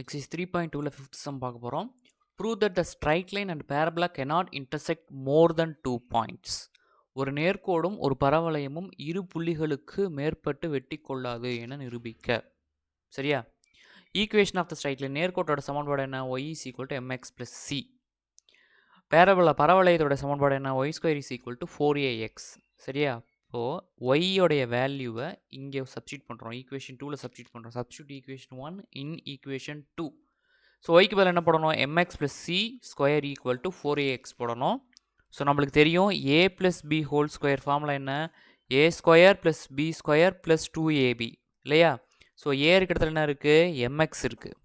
Exercise 3.2ல 5th sum பார்க்க போறோம். Prove that the straight line and parabola cannot intersect more than 2 points. ஒரு நேர்க்கோடும் ஒரு பரவளையமும் இரு புள்ளிகளுக்கு மேற்பட்டு வெட்டி கொள்ளாது என நிரூபிக்க. சரியா? Equation of the straight line நேர்க்கோட்டோட சமன்பாடு என்ன? y is equal to mx plus c. பரவளையத்தோட சமன்பாடு என்ன? y square is equal to 4ax. சரியா? இப்போ y உடைய வேல்யூவை இங்கே சப்ஸ்டியூட் பண்ணுறோம். ஈக்குவேஷன் 2ல் சப்ஸ்டியூட் பண்ணுறோம். Substitute equation 1 in equation 2. So ஒய்க்கு பதில் என்ன போடணும்? mx plus c square equal to 4ax போடணும். ஸோ நம்மளுக்கு தெரியும் a plus b whole square formula என்ன? a square plus b square plus 2ab இல்லையா? ஸோ a இருக்க இடத்துல என்ன இருக்குது? mx இருக்குது.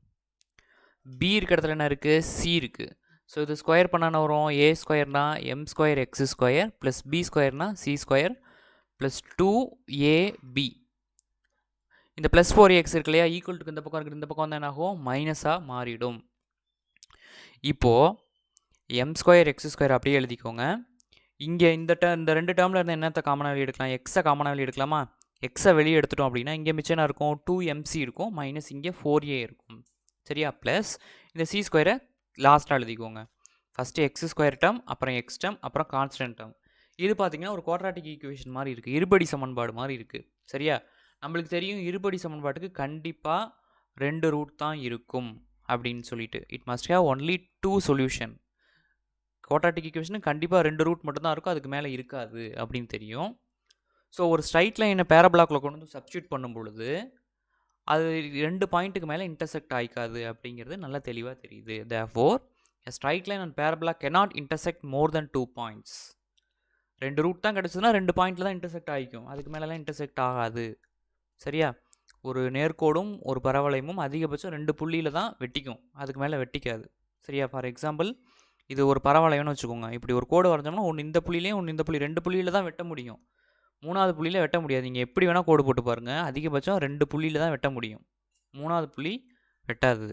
b இருக்க இடத்துல என்ன இருக்குது? c இருக்குது. ஸோ இது ஸ்கொயர் பண்ணால் என்ன வரும்? a ஸ்கொயர்னா m square X square plus b ஸ்கொயர்னா c square plus 2ab. இந்த ப்ளஸ் 4x இருக்கு இல்லையா? ஈக்குவல் டுக்கு இந்த பக்கம் இருக்குது, இந்த பக்கம் வந்து என்ன ஆகும்? மைனஸாக மாறிடும். இப்போது எம் ஸ்கொயர் எக்ஸ் ஸ்கொயர் அப்படியே எழுதிக்கோங்க. இங்கே இந்த ரெண்டு டேர்மில் இருந்து என்னத்தை காமனாக வெளியே எடுக்கலாம்? எக்ஸை காமனாக வெளியே எடுக்கலாமா? எக்ஸை வெளியே எடுத்துட்டோம் அப்படின்னா இங்கே மிச்சம் என்ன இருக்கும்? 2mc இருக்கும், மைனஸ் இங்கே 4a இருக்கும். சரியா? ப்ளஸ் இந்த சி ஸ்கொயரை லாஸ்ட்டாக எழுதிக்கோங்க. ஃபஸ்ட்டு எக்ஸ் ஸ்கொயர் டேர்ம், அப்புறம் எக்ஸ் டேர்ம், அப்புறம் கான்ஸ்டன்ட் டேர்ம். இது பார்த்திங்கன்னா ஒரு குவாட்ராட்டிக் ஈக்குவேஷன் மாதிரி இருக்குது, இருபடி சமன்பாடு மாதிரி இருக்குது. சரியா? நம்மளுக்கு தெரியும் இருபடி சமன்பாட்டுக்கு கண்டிப்பாக 2 ரூட் தான் இருக்கும் அப்படின்னு சொல்லிட்டு. It must have only 2 solution. Quadratic ஈக்குவேஷனுக்கு கண்டிப்பாக 2 ரூட் மட்டும்தான் இருக்கும், அதுக்கு மேலே இருக்காது அப்படின்னு தெரியும். ஸோ ஒரு ஸ்ட்ரைட் லைனை பேரபிளாக்கில் கொண்டு வந்து சப்ஸ்டியூட் பண்ணும் பொழுது அது 2 பாயிண்ட்டுக்கு மேலே இன்டர்செக்ட் ஆகிக்காது அப்படிங்கிறது நல்லா தெளிவாக தெரியுது. therefore a straight line and parabola cannot intersect more than 2 points. 2 root தான் கிடச்சதுன்னா 2 பாயிண்டில் தான் இன்டர்செக்ட் ஆகிக்கும், அதுக்கு மேலெலாம் இன்டர்செக்ட் ஆகாது. சரியா? ஒரு நேர்கோடும் ஒரு பரவளையமும் அதிகபட்சம் 2 புள்ளியில் தான் வெட்டிக்கும், அதுக்கு மேலே வெட்டிக்காது. சரியா? ஃபார் எக்ஸாம்பிள் இது ஒரு பரவளையம்னு வச்சுக்கோங்க. இப்படி ஒரு கோடு வரைஞ்சோம்னா ஒன்று இந்த புள்ளியிலையும் ஒன்று இந்த புள்ளி, 2 புள்ளியில் தான் வெட்ட முடியும், 3வது புள்ளியில் வெட்ட முடியாது. நீங்கள் எப்படி வேணால் கோடு போட்டு பாருங்கள், அதிகபட்சம் 2 புள்ளியில் தான் வெட்ட முடியும், 3வது புள்ளி வெட்டாது.